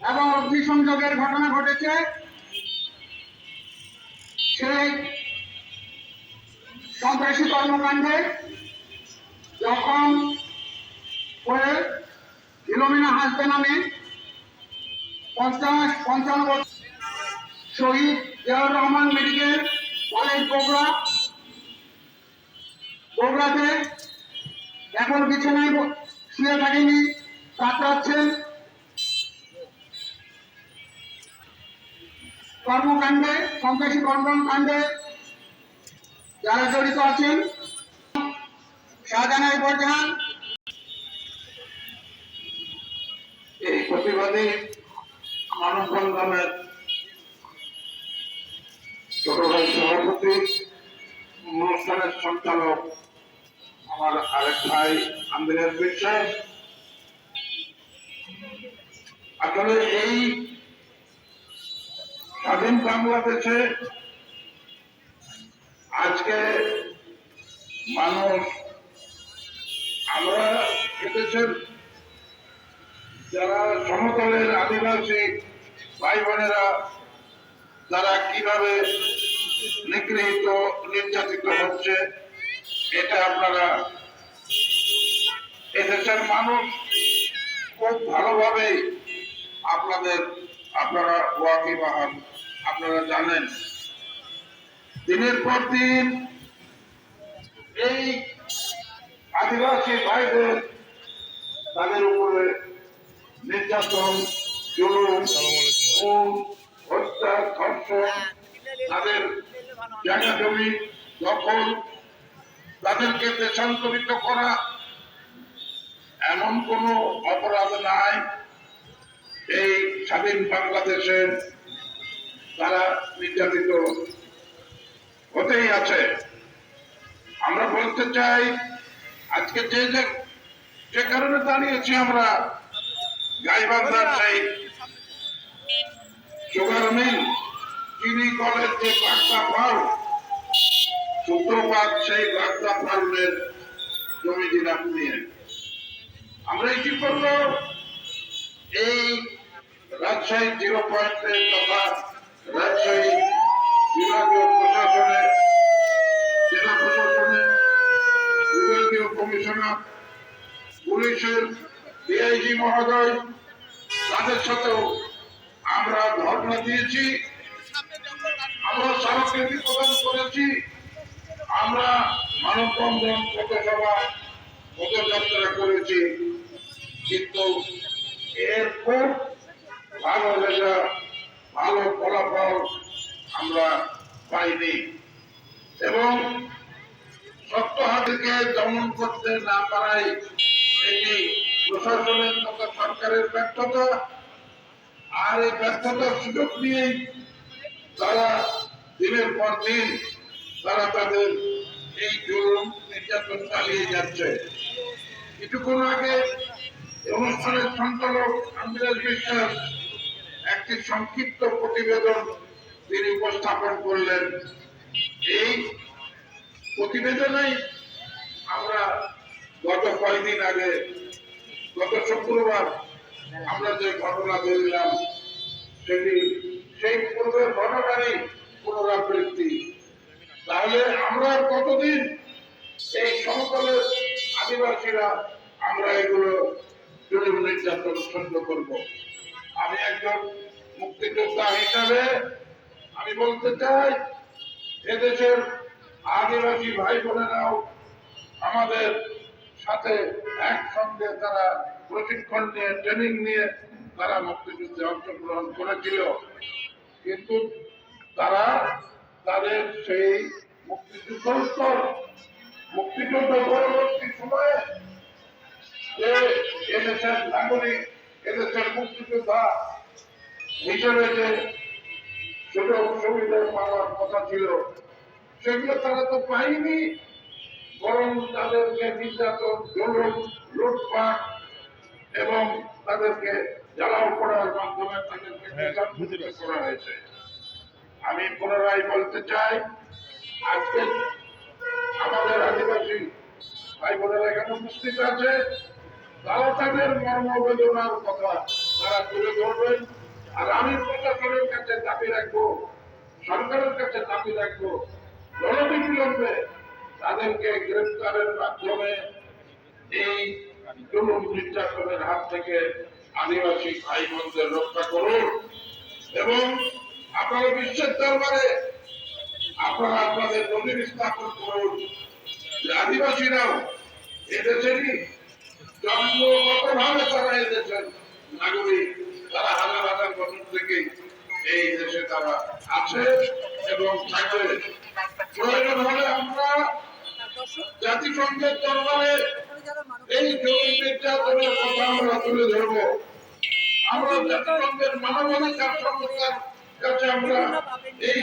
এবং অগ্নিসংযোগের ঘটনা ঘটেছে। সেই সন্ত্রাসী কর্মকাণ্ডে জখম হয়ে ফিলোমিনা হাসবে নামে 55 শহীদ জিয়াউর রহমান মেডিকেল কলেজ বগুড়াতে এখন বিছানায় শুয়ে থাকেনি, কাতরাচ্ছেন। কর্মকাণ্ডে, সন্ত্রাসী কর্মকাণ্ডে যারা জড়িত আছেন শাহজাহান বরজাহান। এই প্রতিবাদী মানববন্ধনের ছোট ভাই সভাপতি, অনুষ্ঠানের সঞ্চালক আমার আরেক ভাই আন্দ্রেয়াস বিশ্বাস। আসলে এই স্বাধীন বাংলাদেশে আজকে মানুষ, আমরা এদেশের যারা সমতলের আদিবাসী ভাই বোনেরা যারা কিভাবে নিগৃহীত নির্যাতিত হচ্ছে, এটা আপনারা এদেশের মানুষ খুব ভালোভাবে আপনারা ওয়াকিবহাল, আপনারা জানেন। দিনের পর দিন এই আদিবাসী ভাইদের তাদের উপরে নির্যাতন, জুলুম, খুন, হত্যা, ধর্ষণ, তাদের জায়গা জমি দখল, তাদেরকে দেশান্তরিত করা, এমন কোন অপরাধ নাই এই স্বাধীন বাংলাদেশে তারা নির্যাতিত হতেই আছে। আমরা বলতে চাই, আজকে যে কারণে দাঁড়িয়েছি আমরা, গাইবান্ধার সেই সুগার মিল, চিনি কলের যে বাগদা ফাল, সূত্রপাত সেই বাগদা ফালের জমি জিরাপ নিয়ে আমরা কি করব, এই রাজশাহী 0 পয়েন্টের তথা রাজশাহী বিভাগীয় প্রশাসনের, জেলা প্রশাসনের, বিভাগীয় কমিশনার, পুলিশের ডিআইজি মহোদয়, তাদের সাথেও আমরা ধর্ণা দিয়েছি, আমরা স্মারকলিপি প্রদান করেছি, আমরা মানববন্ধন, পথসভা, পদযাত্রা করেছি, কিন্তু এর খুব ভালো রেজাল্ট, ভালো ফলাফল আমরা পাইনি। এবং সত্য হাতিকে দমন করতে না পারাই এটি প্রশাসনের তথা সরকারের ব্যর্থতা। আর এই ব্যর্থতার সুযোগ নিয়েই তারা দিনের পর দিন তারা তাদের এই জুলুম নির্যাতন চালিয়ে যাচ্ছে। কিছুক্ষণ আগে অনুষ্ঠানের সঞ্চালক আন্দ্রেয়াস বিশ্বাস একটি সংক্ষিপ্ত প্রতিবেদন তিনি উপস্থাপন করলেন। এই প্রতিবেদনেই আমরা গত কয়েকদিন আগে, গত শুক্রবার আমরা যে ঘটনা দেখলাম, সেটি সেই পূর্বের ঘটনারই পুনরাবৃত্তি। তাহলে আমরা কতদিন এই সমতলের আদিবাসীরা আমরা এগুলো জুলুম নির্যাতন সহ্য করব? আমি একজন মুক্তিযোদ্ধা হিসাবে আমি বলতে চাই, এদেশের আদিবাসী ভাই বোনেরাও আমাদের সাথে একসঙ্গে তারা প্রশিক্ষণ নিয়ে, ট্রেনিং নিয়ে তারা মুক্তিযুদ্ধে অংশগ্রহণ করেছিল, কিন্তু তারা তাদের সেই মুক্তিযুদ্ধ পরবর্তী সময়ে যে এদেশের নাগরিক, এদেশের মুক্তিযোদ্ধা হিসেবে যে সুযোগ সুবিধা পাওয়ার কথা ছিল, সেগুলো তারা তো পায়নি, বরং তাদেরকে নির্যাতন, জুলুম, লুটপাট এবং তাদেরকে জ্বালাও করার মাধ্যমে তাদেরকে করা হয়েছে। আমি পুনরায় বলতে চাই, আজকে আমাদের আদিবাসী ভাই বোনেরা এখানে উপস্থিত আছে, তারা তাদের মর্মবেদনার কথা আপনারা তুলে ধরবেন। আর আমি প্রশাসনের কাছে দাবি রাখবো, সরকারের কাছে দাবি রাখবো, অনতিবিলম্বে তাদেরকে গ্রেফতারের মাধ্যমে এই জুলুম নির্যাতনের হাত থেকে আদিবাসী ভাই বোনদের রক্ষা করুন। এবং আপনারা বিশ্বের দরবারে আপনারা আপনাদের নজির স্থাপন করুন যে আদিবাসীরাও এদেশেরই জন্মগতভাবে তারা এদেশের নাগরিক, তারা হাজার হাজার বছর থেকে এই দেশে তারা আছে এবং থাকবে। প্রয়োজন হলে আমরা জাতিসংঘের দরবারে এই জমি নির্যাতনের কথা আমরা তুলে ধরব। আমরা জাতিসংঘের মানবাধিকার সংস্থার কাছে আমরা এই